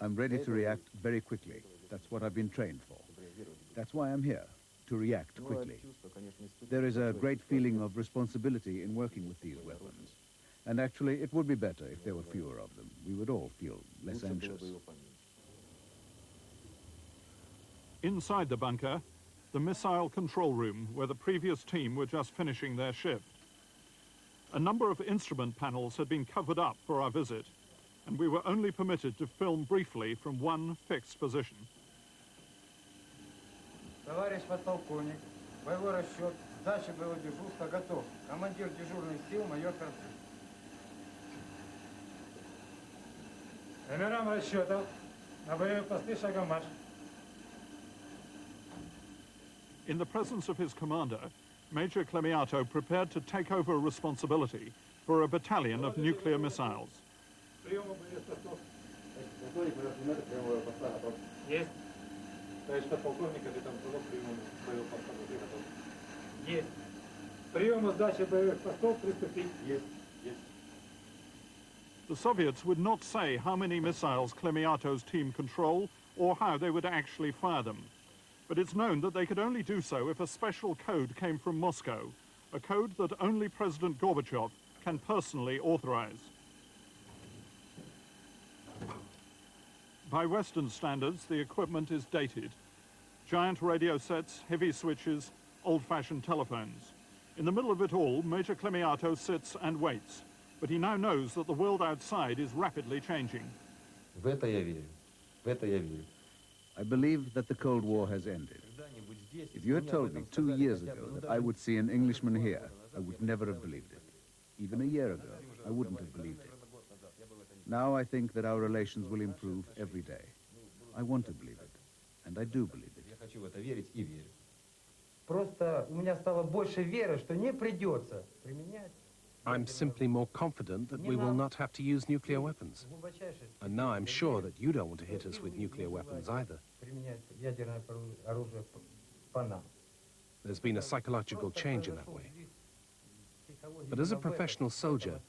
I'm ready to react very quickly. That's what I've been trained for. That's why I'm here, to react quickly. There is a great feeling of responsibility in working with these weapons. And actually, it would be better if there were fewer of them. We would all feel less anxious. Inside the bunker, the missile control room, where the previous team were just finishing their shift. A number of instrument panels had been covered up for our visit, and we were only permitted to film briefly from one fixed position. Товарищ подполковник, боевой расчет, сдача боевого дежурства готов. Командир дежурных сил, майор Русси. Номерам расчетов на боевые посты шагом марш. In the presence of his commander, Major Clemiato prepared to take over responsibility for a battalion of nuclear missiles. Есть. Товарищ подполковник, капитан Крылов, прием боевых постов готов. Есть. Приему сдачи боевых постов приступить. Есть. Есть. The Soviets would not say how many missiles Clemiato's team control or how they would actually fire them. But it's known that they could only do so if a special code came from Moscow, a code that only President Gorbachev can personally authorize. By Western standards, the equipment is dated. Giant radio sets, heavy switches, old-fashioned telephones. In the middle of it all, Major Clemiato sits and waits. But he now knows that the world outside is rapidly changing. В это я верю. В это я верю. I believe that the Cold War has ended. If you had told me 2 years ago that I would see an Englishman here, I would never have believed it. Even a year ago, I wouldn't have believed it. Now I think that our relations will improve every day. I want to believe it, and I do believe it. Просто у меня стало больше веры, что не придется применять. I'm simply more confident that we will not have to use nuclear weapons. And now I'm sure that you don't want to hit us with nuclear weapons either. There's been a psychological change in that way. But as a professional soldier,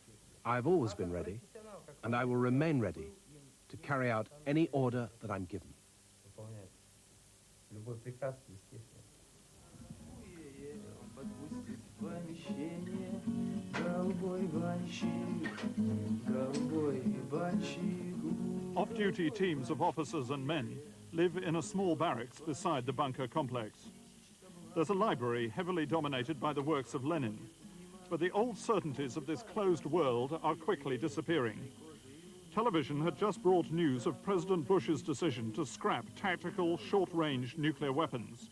I've always been ready, and I will remain ready to carry out any order that I'm given. Off-duty teams of officers and men live in a small barracks beside the bunker complex. There's a library heavily dominated by the works of Lenin, but the old certainties of this closed world are quickly disappearing. Television had just brought news of President Bush's decision to scrap tactical short-range nuclear weapons.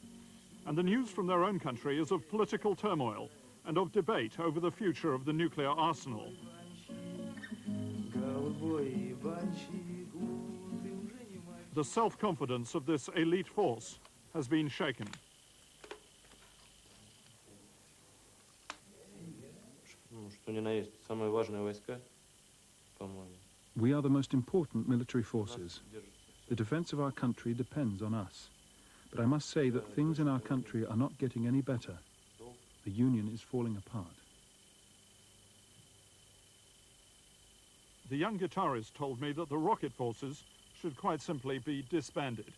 And the news from their own country is of political turmoil and of debate over the future of the nuclear arsenal. The self-confidence of this elite force has been shaken. We are the most important military forces. The defense of our country depends on us. But I must say that things in our country are not getting any better. The Union is falling apart. The young guitarist told me that the rocket forces should quite simply be disbanded.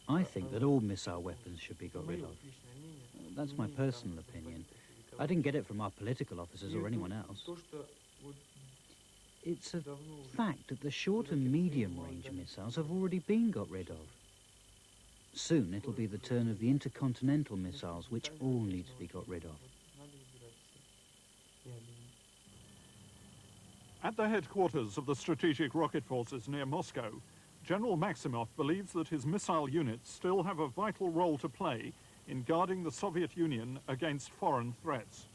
I think that all missile weapons should be got rid of. That's my personal opinion. I didn't get it from our political officers or anyone else. It's a fact that the short and medium-range missiles have already been got rid of. Soon it'll be the turn of the intercontinental missiles, which all need to be got rid of. At the headquarters of the Strategic Rocket Forces near Moscow, General Maximov believes that his missile units still have a vital role to play in guarding the Soviet Union against foreign threats.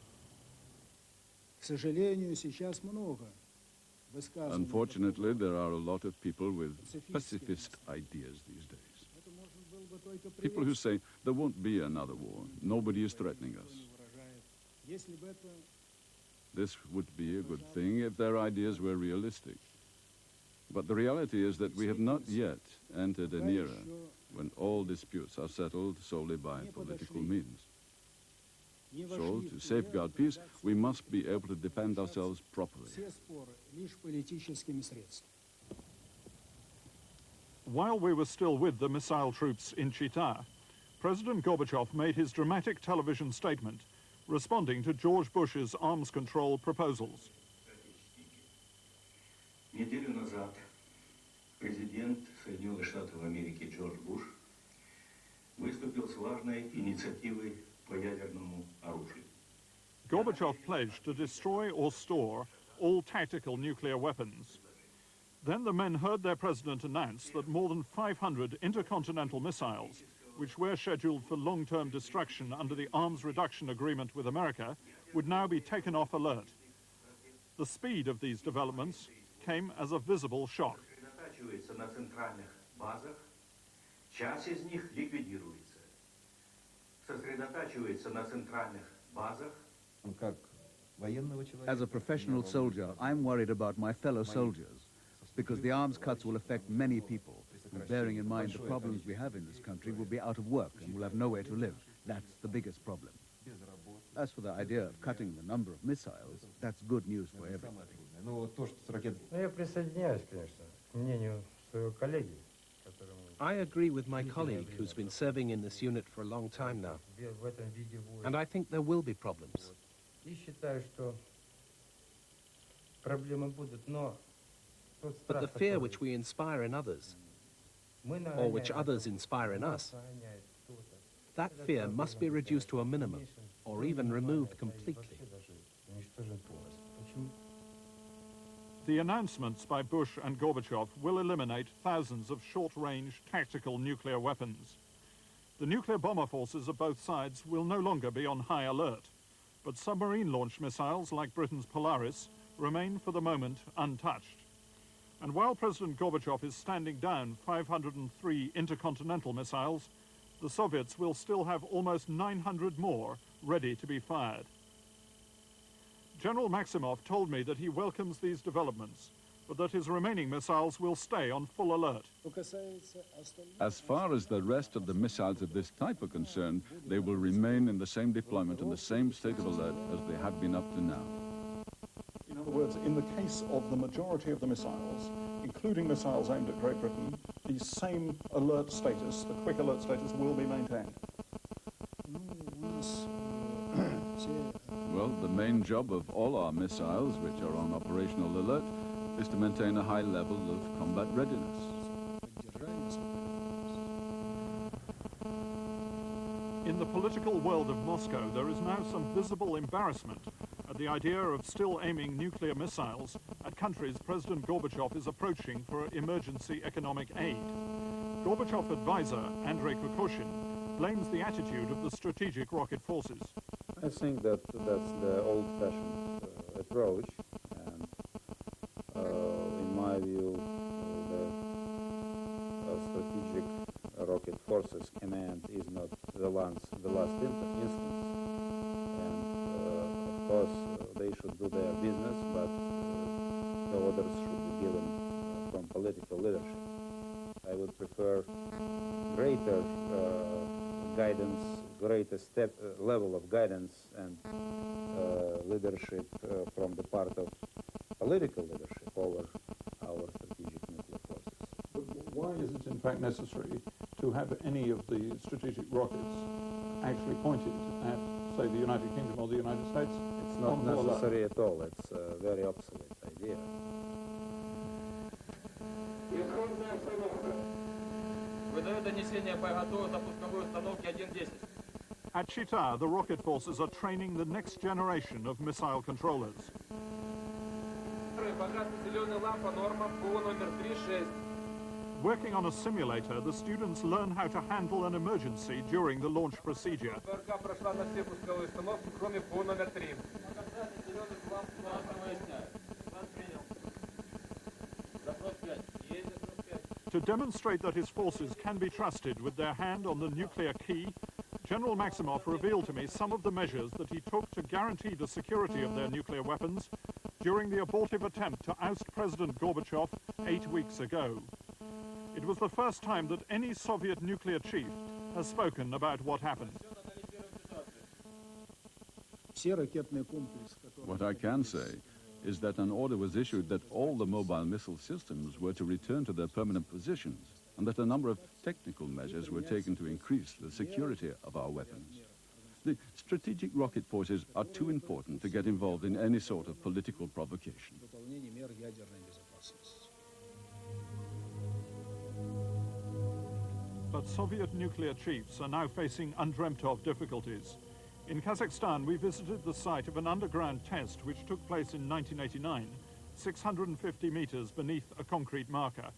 Unfortunately, there are a lot of people with pacifist ideas these days. People who say there won't be another war, nobody is threatening us. This would be a good thing if their ideas were realistic. But the reality is that we have not yet entered an era when all disputes are settled solely by political means. So, to safeguard peace, we must be able to defend ourselves properly. While we were still with the missile troops in Chita, President Gorbachev made his dramatic television statement responding to George Bush's arms control proposals. Неделю назад президент Соединенных Штатов Америки Джордж Буш выступил с важной инициативой по ядерному оружию. Gorbachev pledged to destroy or store all tactical nuclear weapons. Then the men heard their president announce that more than 500 intercontinental missiles, which were scheduled for long-term destruction under the arms reduction agreement with America, would now be taken off alert. The speed of these developments came as a visible shock. As a professional soldier, I'm worried about my fellow soldiers, because the arms cuts will affect many people. And bearing in mind the problems we have in this country, will be out of work and will have nowhere to live. That's the biggest problem. As for the idea of cutting the number of missiles, that's good news for everybody. Я присоединяюсь, конечно, к мнению своего коллеги, I agree with my colleague who's been serving in this unit for a long time now. в этом виде будет. And I think there will be problems. И считаю, что проблемы будут, но тот But страх, the fear который which we inspire in others, мы or which нагоняем, others inspire in us, нагоняет кто-то, that fear must be reduced to a minimum, or even removed completely. даже уничтожен полностью. Почему? The announcements by Bush and Gorbachev will eliminate thousands of short-range tactical nuclear weapons. The nuclear bomber forces of both sides will no longer be on high alert, but submarine-launched missiles like Britain's Polaris remain for the moment untouched. And while President Gorbachev is standing down 503 intercontinental missiles, the Soviets will still have almost 900 more ready to be fired. General Maximov told me that he welcomes these developments, but that his remaining missiles will stay on full alert. As far as the rest of the missiles of this type are concerned, they will remain in the same deployment and the same state of alert as they have been up to now. In other words, in the case of the majority of the missiles, including missiles aimed at Great Britain, the same alert status, the quick alert status, will be maintained. Well, the main job of all our missiles, which are on operational alert, is to maintain a high level of combat readiness. In the political world of Moscow, there is now some visible embarrassment at the idea of still aiming nuclear missiles at countries President Gorbachev is approaching for emergency economic aid. Gorbachev advisor Andrei Kukoshin blames the attitude of the strategic rocket forces. I think that that's the old-fashioned approach, and in my view, the strategic rocket forces command is not the last instance, and of course they should do their business, but the orders should be given from political leadership. I would prefer greater guidance, greater level of guidance and leadership from the part of political leadership over our strategic nuclear forces. But why is it in fact necessary to have any of the strategic rockets actually pointed at, say, the United Kingdom or the United States? It's not necessary at all. It's a very obsolete idea. At Chita, the rocket forces are training the next generation of missile controllers. Working on a simulator, the students learn how to handle an emergency during the launch procedure. To demonstrate that his forces can be trusted with their hand on the nuclear key, General Maximov revealed to me some of the measures that he took to guarantee the security of their nuclear weapons during the abortive attempt to oust President Gorbachev 8 weeks ago. It was the first time that any Soviet nuclear chief has spoken about what happened. What I can say is that an order was issued that all the mobile missile systems were to return to their permanent positions, and that a number of technical measures were taken to increase the security of our weapons. The strategic rocket forces are too important to get involved in any sort of political provocation. But Soviet nuclear chiefs are now facing undreamt-of difficulties. In Kazakhstan, we visited the site of an underground test which took place in 1989, 650 meters beneath a concrete marker.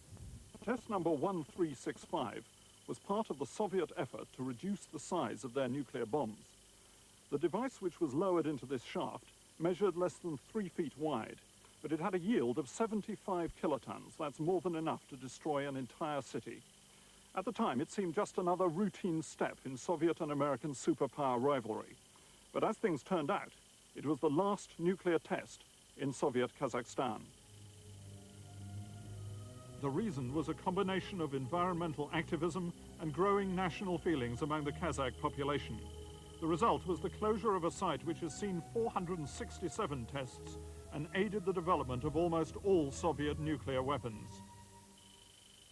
Test number 1365 was part of the Soviet effort to reduce the size of their nuclear bombs. The device, which was lowered into this shaft, measured less than 3 feet wide, but it had a yield of 75 kilotons. That's more than enough to destroy an entire city. At the time, it seemed just another routine step in Soviet and American superpower rivalry. But as things turned out, it was the last nuclear test in Soviet Kazakhstan. The reason was a combination of environmental activism and growing national feelings among the Kazakh population. The result was the closure of a site which has seen 467 tests and aided the development of almost all Soviet nuclear weapons.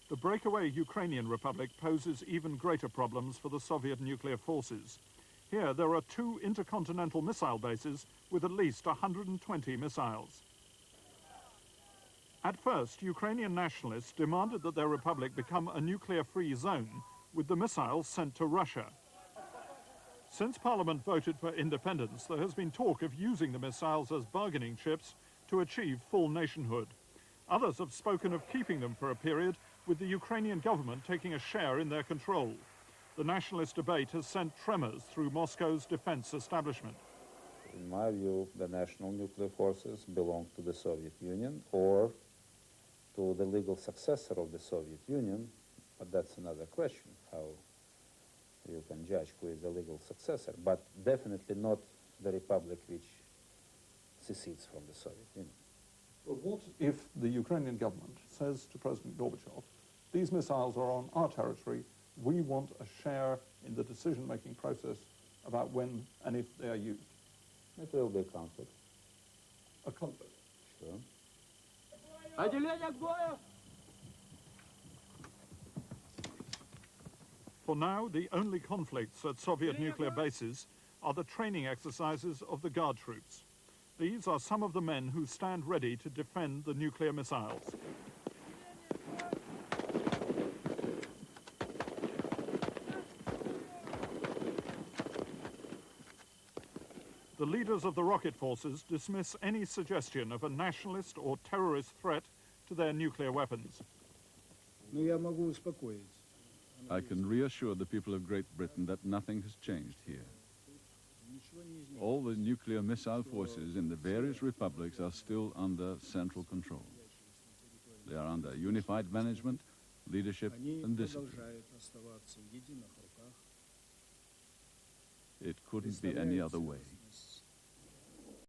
The breakaway Ukrainian Republic poses even greater problems for the Soviet nuclear forces. Here there are 2 intercontinental missile bases with at least 120 missiles. At first, Ukrainian nationalists demanded that their republic become a nuclear-free zone, with the missiles sent to Russia. Since Parliament voted for independence, there has been talk of using the missiles as bargaining chips to achieve full nationhood. Others have spoken of keeping them for a period, with the Ukrainian government taking a share in their control. The nationalist debate has sent tremors through Moscow's defense establishment. In my view, the national nuclear forces belong to the Soviet Union or to the legal successor of the Soviet Union, but that's another question, how you can judge who is the legal successor, but definitely not the republic which secedes from the Soviet Union. But what if the Ukrainian government says to President Gorbachev, these missiles are on our territory, we want a share in the decision-making process about when and if they are used? It will be a conflict. A conflict? Sure. For now, the only conflicts at Soviet nuclear bases are the training exercises of the Guard troops. These are some of the men who stand ready to defend the nuclear missiles. The leaders of the rocket forces dismiss any suggestion of a nationalist or terrorist threat to their nuclear weapons. I can reassure the people of Great Britain that nothing has changed here. All the nuclear missile forces in the various republics are still under central control. They are under unified management, leadership, and discipline. It couldn't be any other way.